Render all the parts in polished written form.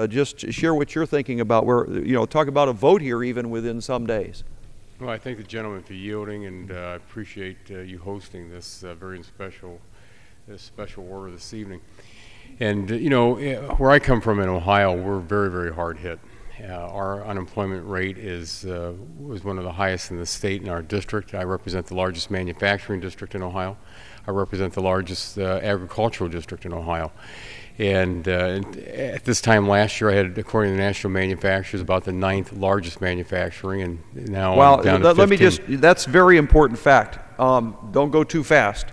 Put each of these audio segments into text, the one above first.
Just share what you're thinking about. Talk about a vote here even within some days. Well, I thank the gentleman for yielding, and I appreciate you hosting this very special order this evening. And where I come from in Ohio, we're very, very hard hit. Our unemployment rate was one of the highest in the state in our district. I represent the largest manufacturing district in Ohio. I represent the largest agricultural district in Ohio. And at this time last year, I had, according to the national manufacturers, about the 9th largest manufacturing, and now I'm down to 15. That's a very important fact. Don't go too fast.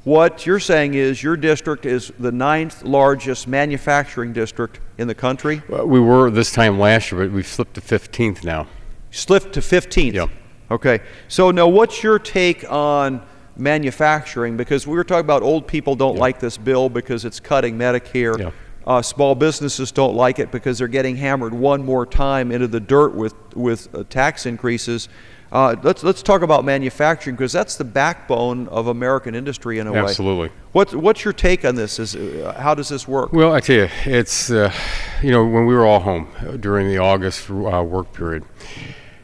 What you're saying is your district is the 9th largest manufacturing district in the country? Well, we were this time last year, but we've slipped to 15th now. Slipped to 15th? Yep. Okay. So now what's your take on manufacturing? Because we were talking about old people don't like this bill because it's cutting Medicare. Small businesses don't like it because they're getting hammered one more time into the dirt with tax increases. Let's talk about manufacturing, because that's the backbone of American industry in a way. Absolutely. What's your take on this? How does this work? Well, I tell you, it's when we were all home during the August work period,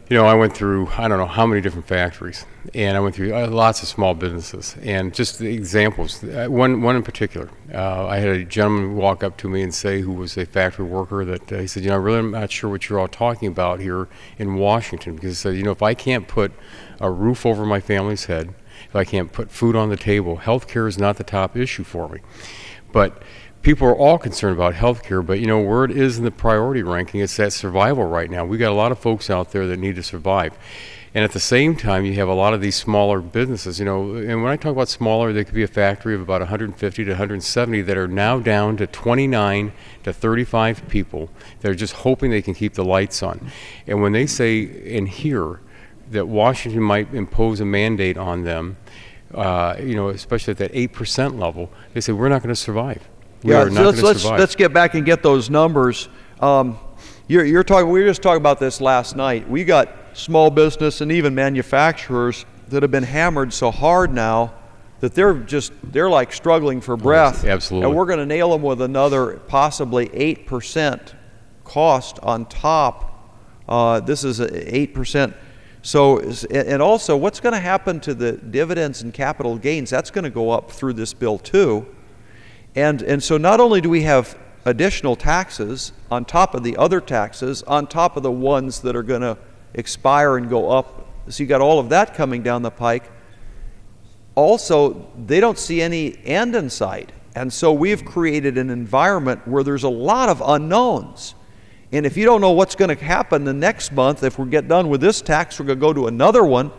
I went through, I don't know how many different factories, and I went through lots of small businesses, and just the examples. One in particular, I had a gentleman walk up to me and say, who was a factory worker, that he said, I really am not sure what you're all talking about here in Washington, because he said, if I can't put a roof over my family's head, if I can't put food on the table, health care is not the top issue for me. But people are all concerned about health care, but where it is in the priority ranking, it's that survival right now. We got a lot of folks out there that need to survive. And at the same time, you have a lot of these smaller businesses, and when I talk about smaller, they could be a factory of about 150 to 170 that are now down to 29 to 35 people that are just hoping they can keep the lights on. And when they say and hear that Washington might impose a mandate on them, especially at that 8% level, they say, we're not going to survive. Let's get back and get those numbers. You're talking. We were just talking about this last night. We got small business and even manufacturers that have been hammered so hard now that they're like struggling for breath. Absolutely. And we're going to nail them with another possibly 8% cost on top. This is 8%. So, and also, what's going to happen to the dividends and capital gains? That's going to go up through this bill too. And so not only do we have additional taxes on top of the other taxes, on top of the ones that are going to expire and go up, so you got all of that coming down the pike. Also, they don't see any end in sight. And so we've created an environment where there's a lot of unknowns. And if you don't know what's going to happen the next month, if we get done with this tax, we're going to go to another one.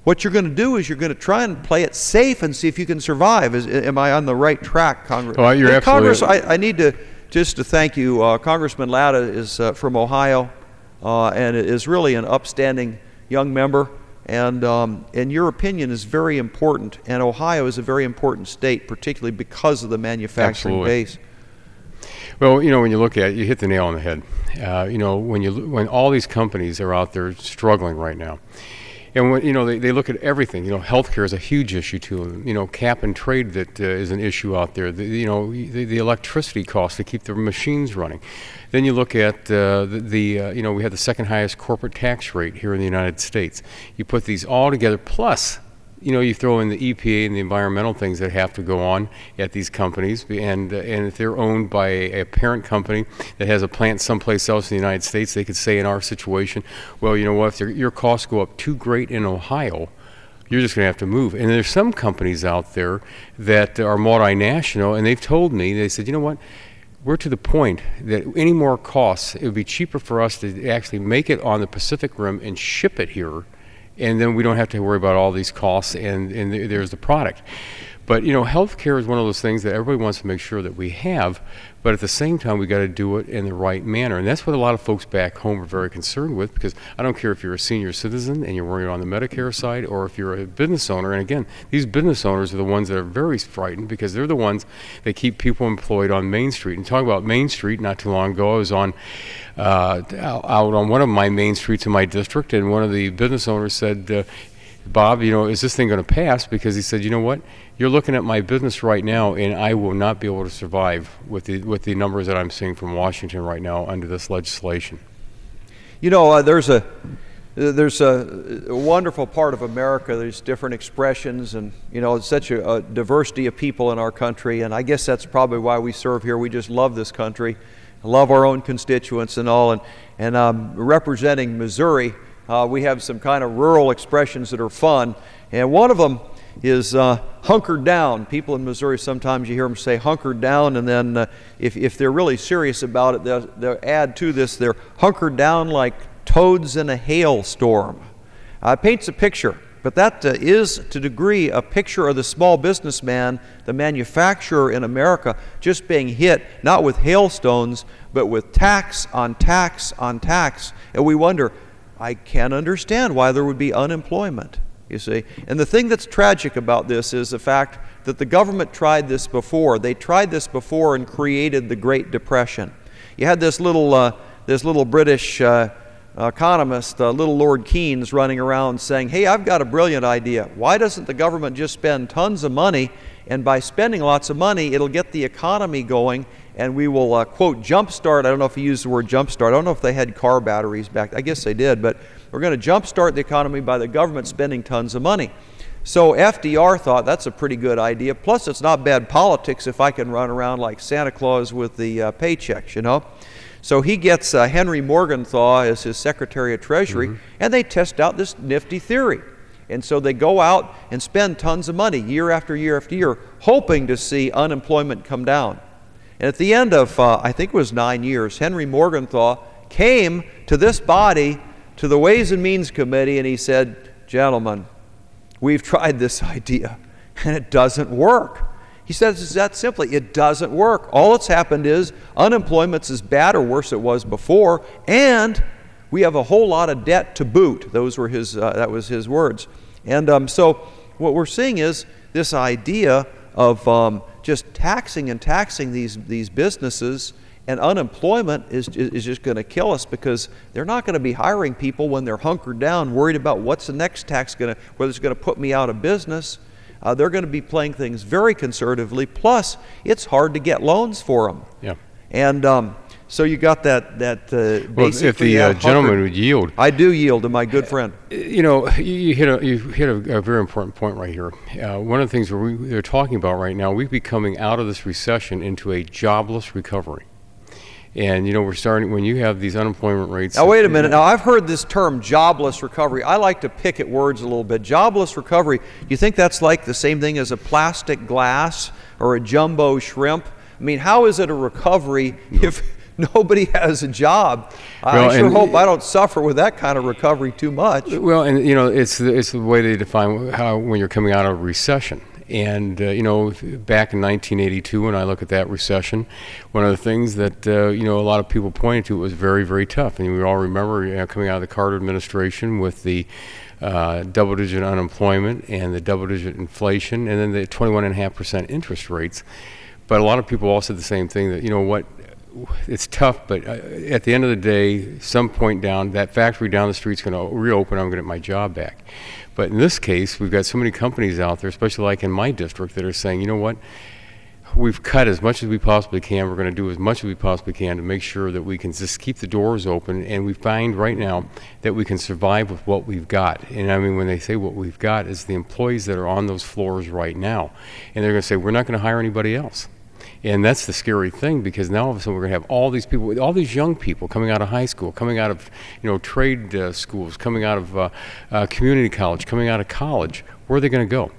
What you're going to do is you're going to try and play it safe and see if you can survive. Am I on the right track, Congress? Well, you're absolutely. Congress, I need to thank you. Congressman Latta is from Ohio and is really an upstanding young member. And your opinion is very important. And Ohio is a very important state, particularly because of the manufacturing base. Well, when you look at it, you hit the nail on the head. When all these companies are out there struggling right now. And when they look at everything, healthcare is a huge issue to them. Cap and trade that is an issue out there. The electricity costs to keep the machines running. Then you look at we have the second highest corporate tax rate here in the United States. You put these all together, plus you throw in the EPA and the environmental things that have to go on at these companies, and if they're owned by a parent company that has a plant someplace else in the United States, they could say in our situation, well, you know what, if your costs go up too great in Ohio, you're just going to have to move. And there's some companies out there that are multinational, and they've told me, they said, you know what, we're to the point that any more costs, it would be cheaper for us to actually make it on the Pacific Rim and ship it here, and then we don't have to worry about all these costs, and there's the product. But healthcare is one of those things that everybody wants to make sure that we have, but at the same time we got to do it in the right manner, and that's what a lot of folks back home are very concerned with, because I don't care if you're a senior citizen and you're worried on the Medicare side, or if you're a business owner. And again, these business owners are the ones that are very frightened, because they're the ones that keep people employed on Main Street. And talking about Main Street, not too long ago, I was on out on one of my main streets in my district, and one of the business owners said, Bob, is this thing going to pass? Because he said, you know what, you're looking at my business right now, and I will not be able to survive with the numbers that I'm seeing from Washington right now under this legislation. There's a wonderful part of America. There's different expressions, and it's such a diversity of people in our country, and I guess that's probably why we serve here. We just love this country, love our own constituents and all, and representing Missouri, we have some kind of rural expressions that are fun, and one of them is hunkered down. People in Missouri, sometimes you hear them say hunkered down, and then if they're really serious about it, they'll add to this, they're hunkered down like toads in a hailstorm. It paints a picture, but that is to a degree a picture of the small businessman, the manufacturer in America, just being hit not with hailstones, but with tax on tax on tax. And we wonder, I can't understand why there would be unemployment, you see. And the thing that's tragic about this is the fact that the government tried this before. They tried this before and created the Great Depression. You had this little British economist, little Lord Keynes, running around saying, hey, I've got a brilliant idea. Why doesn't the government just spend tons of money, and by spending lots of money, it'll get the economy going, and we will, quote, jumpstart. I don't know if he used the word jumpstart. I don't know if they had car batteries back. I guess they did, but we're going to jumpstart the economy by the government spending tons of money. So FDR thought that's a pretty good idea. Plus, it's not bad politics if I can run around like Santa Claus with the paychecks, So he gets Henry Morgenthau as his Secretary of Treasury, and they test out this nifty theory. And so they go out and spend tons of money year after year after year, hoping to see unemployment come down. And at the end of, I think it was 9 years, Henry Morgenthau came to this body, to the Ways and Means Committee, and he said, gentlemen, we've tried this idea, and it doesn't work. He says that simply, it doesn't work. All that's happened is unemployment's as bad or worse it was before, and we have a whole lot of debt to boot. Those were his, that was his words. And so what we're seeing is this idea of just taxing and taxing these businesses, and unemployment is just going to kill us, because they're not going to be hiring people when they're hunkered down, worried about what's the next tax going to, whether it's going to put me out of business. They're going to be playing things very conservatively. Plus, it's hard to get loans for them. Yeah. And so you got that well, if the gentleman would yield. I do yield to my good friend. You hit a very important point right here. One of the things they're talking about right now, we'd be coming out of this recession into a jobless recovery. And, we're starting, when you have these unemployment rates. Now, wait a minute. Now, I've heard this term, jobless recovery. I like to pick at words a little bit. Jobless recovery, do you think that's like the same thing as a plastic glass or a jumbo shrimp? I mean, how is it a recovery if nobody has a job? Well, I sure hope I don't suffer with that kind of recovery too much. Well, and, it's the way they define how when you're coming out of a recession. And, back in 1982, when I look at that recession, one of the things that, a lot of people pointed to, it was very, very tough. And we all remember coming out of the Carter administration with the double-digit unemployment and the double-digit inflation, and then the 21.5% interest rates. But a lot of people all said the same thing, that, it's tough, but at the end of the day, some point down, that factory down the street's going to reopen, I'm going to get my job back. But in this case, we've got so many companies out there, especially like in my district, that are saying, you know what, we've cut as much as we possibly can. We're going to do as much as we possibly can to make sure that we can just keep the doors open. And we find right now that we can survive with what we've got. And I mean, when they say what we've got, is the employees that are on those floors right now. And they're going to say, we're not going to hire anybody else. And that's the scary thing, because now all of a sudden we're going to have all these people, all these young people coming out of high school, coming out of trade schools, coming out of community college, coming out of college. Where are they going to go?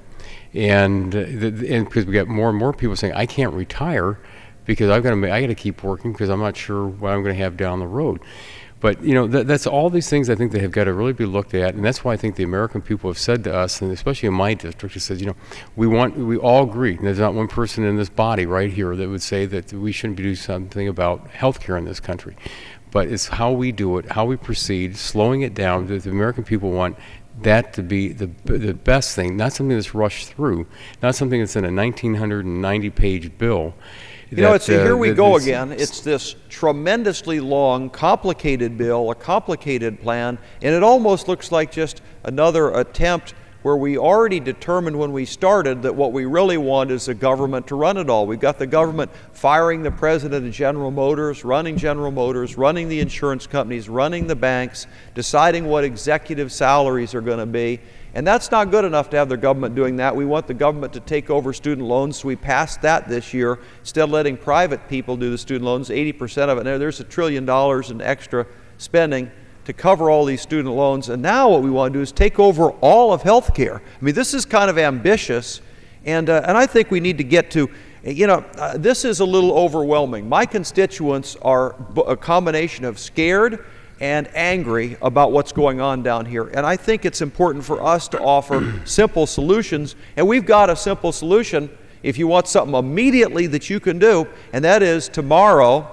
And because we got more and more people saying, I can't retire because I got to keep working because I'm not sure what I'm going to have down the road. But that's all these things I think that have got to really be looked at, and that's why I think the American people have said to us, and especially in my district, it says, we all agree. And there's not one person in this body right here that would say that we shouldn't be doing something about health care in this country. But it's how we do it, how we proceed, slowing it down. The American people want that to be the best thing, not something that's rushed through, not something that's in a 1,990-page bill. Here we go again. It's this tremendously long, complicated bill, a complicated plan, and it almost looks like just another attempt where we already determined when we started that what we really want is a government to run it all. We've got the government firing the president of General Motors, running the insurance companies, running the banks, deciding what executive salaries are going to be. And that's not good enough to have the government doing that. We want the government to take over student loans, so we passed that this year. Instead of letting private people do the student loans, 80% of it, there's $1 trillion in extra spending to cover all these student loans. And now what we want to do is take over all of health care. I mean, this is kind of ambitious, and I think we need to get to, this is a little overwhelming. My constituents are a combination of scared and angry about what's going on down here. And I think it's important for us to offer simple solutions. And we've got a simple solution if you want something immediately that you can do, and that is tomorrow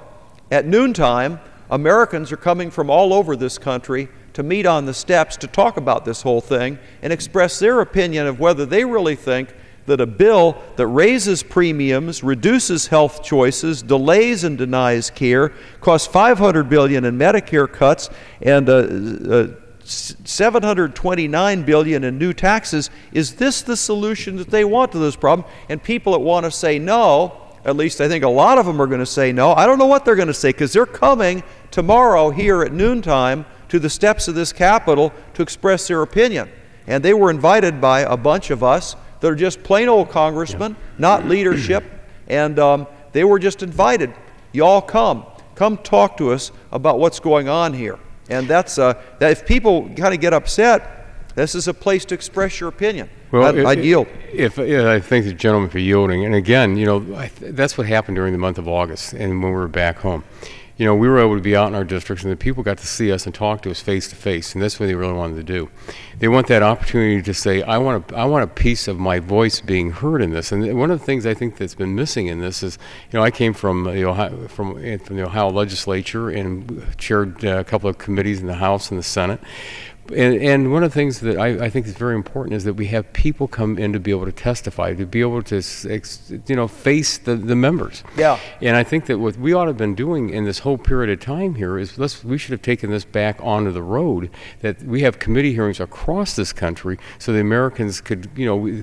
at noontime, Americans are coming from all over this country to meet on the steps to talk about this whole thing and express their opinion of whether they really think that a bill that raises premiums, reduces health choices, delays and denies care, costs $500 billion in Medicare cuts, and $729 billion in new taxes. Is this the solution that they want to this problem? And people that want to say no, at least I think a lot of them are going to say no. I don't know what they're going to say, because they're coming tomorrow here at noontime to the steps of this Capitol to express their opinion. And they were invited by a bunch of us that are just plain old congressmen, not leadership, and they were just invited. Y'all come talk to us about what's going on here. And that's that if people kind of get upset, this is a place to express your opinion. Well, I'd yield. I thank the gentleman for yielding. And again, that's what happened during the month of August and when we were back home. We were able to be out in our districts, and the people got to see us and talk to us face to face, and that's what they really wanted to do. They want that opportunity to say, I want a piece of my voice being heard in this. And one of the things I think that's been missing in this is, I came from the Ohio legislature and chaired a couple of committees in the House and the Senate. And one of the things that I think is very important is that we have people come in to be able to testify, to be able to, face the members. Yeah. And I think that what we ought to have been doing in this whole period of time here is we should have taken this back onto the road, that we have committee hearings across this country so the Americans could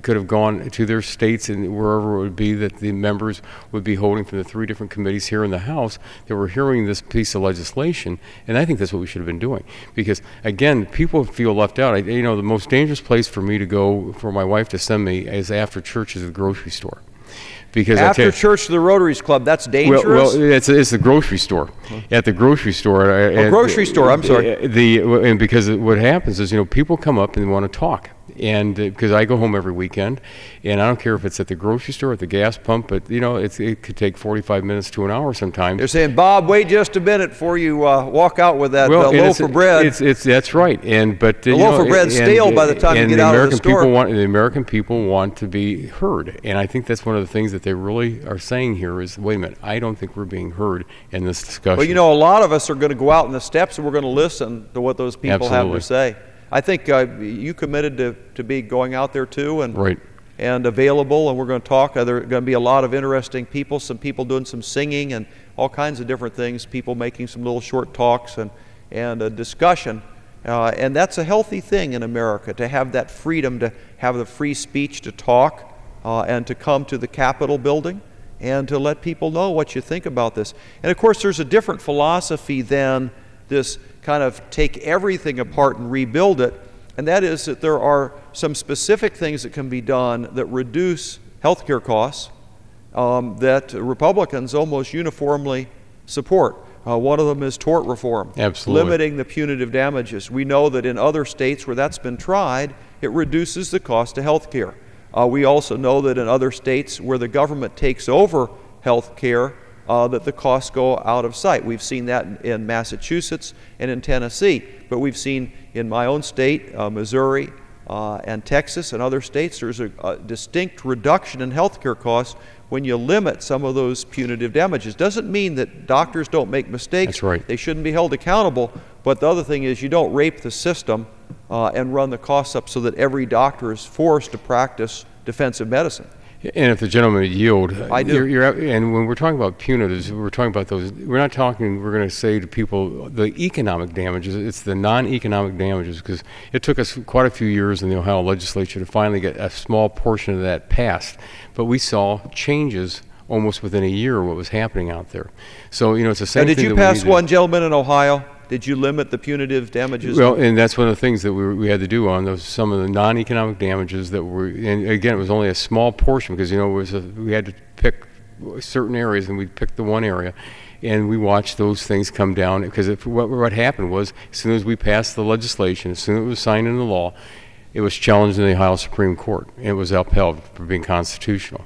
have gone to their states and wherever it would be that the members would be holding from the 3 different committees here in the House that were hearing this piece of legislation. And I think that's what we should have been doing, because again, people feel left out. The most dangerous place for me to go, for my wife to send me, is after church, is the grocery store. Because after church to the Rotaries Club, that's dangerous? Well, it's the grocery store. At the grocery store. Grocery store, I'm sorry. And because what happens is, people come up and want to talk. And because I go home every weekend, and I don't care if it's at the grocery store, at the gas pump, but it could take 45 minutes to an hour sometimes. They're saying, Bob, wait just a minute before you walk out with that loaf of bread. That's right. But the loaf of bread's stale by the time you get out of the store. The American people want to be heard, and I think that's one of the things that they really are saying here is, wait a minute, I don't think we're being heard in this discussion. Well, a lot of us are going to go out in the steps, and we're going to listen to what those people have to say. I think you committed to be going out there too, and right. And available, and we're going to talk. There are going to be a lot of interesting people, some people doing some singing and all kinds of different things, people making some little short talks and a discussion. And that's a healthy thing in America, to have that freedom, to have the free speech to talk and to come to the Capitol building and to let people know what you think about this. And of course, there's a different philosophy than this kind of take everything apart and rebuild it, and that is that there are some specific things that can be done that reduce healthcare costs that Republicans almost uniformly support. One of them is tort reform. Absolutely. Limiting the punitive damages. We know that in other states where that's been tried, it reduces the cost of health care. We also know that in other states where the government takes over health care, that the costs go out of sight. We've seen that in Massachusetts and in Tennessee, but we've seen in my own state, Missouri and Texas and other states, there's a distinct reduction in health care costs when you limit some of those punitive damages. Doesn't mean that doctors don't make mistakes. That's right. They shouldn't be held accountable, but the other thing is you don't rape the system and run the costs up so that every doctor is forced to practice defensive medicine. And if the gentleman would yield, I do. And when we're talking about punitives, we're talking about those. We're not talking. We're going to say to people the economic damages. It's the non-economic damages, because it took us quite a few years in the Ohio legislature to finally get a small portion of that passed. But we saw changes almost within a year of what was happening out there. So it's the same. Now, did you pass one, gentleman, in Ohio? Did you limit the punitive damages? Well, and that's one of the things that we had to do on those, some of the non-economic damages that were, and again, it was only a small portion, because we had to pick certain areas, and we picked the one area, and we watched those things come down, because what happened was, as soon as we passed the legislation, as soon as it was signed into law, it was challenged in the Ohio Supreme Court, and it was upheld for being constitutional.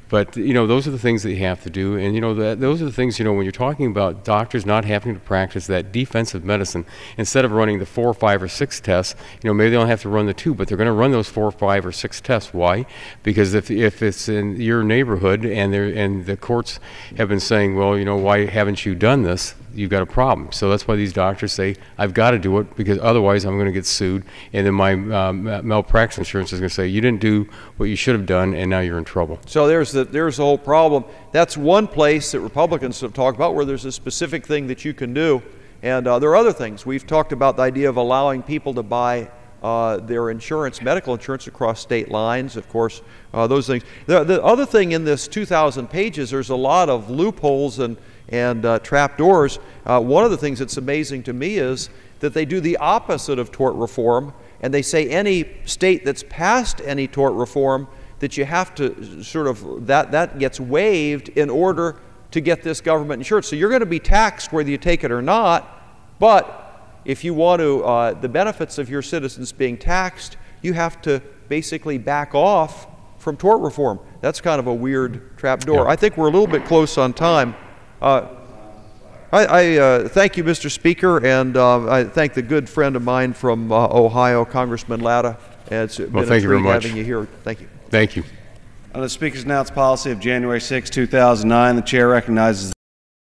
But those are the things that you have to do, and those are the things, when you're talking about doctors not having to practice that defensive medicine, instead of running the 4, 5, or 6 tests, maybe they don't have to run the 2, but they're going to run those 4, 5, or 6 tests. Why? Because if it's in your neighborhood and the courts have been saying, well, why haven't you done this? You've got a problem. So that's why these doctors say, I've got to do it, because otherwise I'm going to get sued, and then my malpractice insurance is going to say, you didn't do what you should have done, and now you're in trouble. So there's the whole problem. That's one place that Republicans have talked about where there's a specific thing that you can do, and there are other things. We've talked about the idea of allowing people to buy their insurance, medical insurance, across state lines, of course, those things. The other thing in this 2,000 pages, there's a lot of loopholes and trapdoors. One of the things that's amazing to me is that they do the opposite of tort reform, and they say any state that's passed any tort reform, that you have to sort of, that gets waived in order to get this government insurance. So you're going to be taxed whether you take it or not, but if you want to, the benefits of your citizens being taxed, you have to basically back off from tort reform. That's kind of a weird trapdoor. Yeah. I think we're a little bit close on time. I thank you, Mr. Speaker, and I thank the good friend of mine from Ohio, Congressman Latta. It's been a treat having you here. Thank you. Thank you. On the Speaker's announced policy of January 6, 2009, the Chair recognizes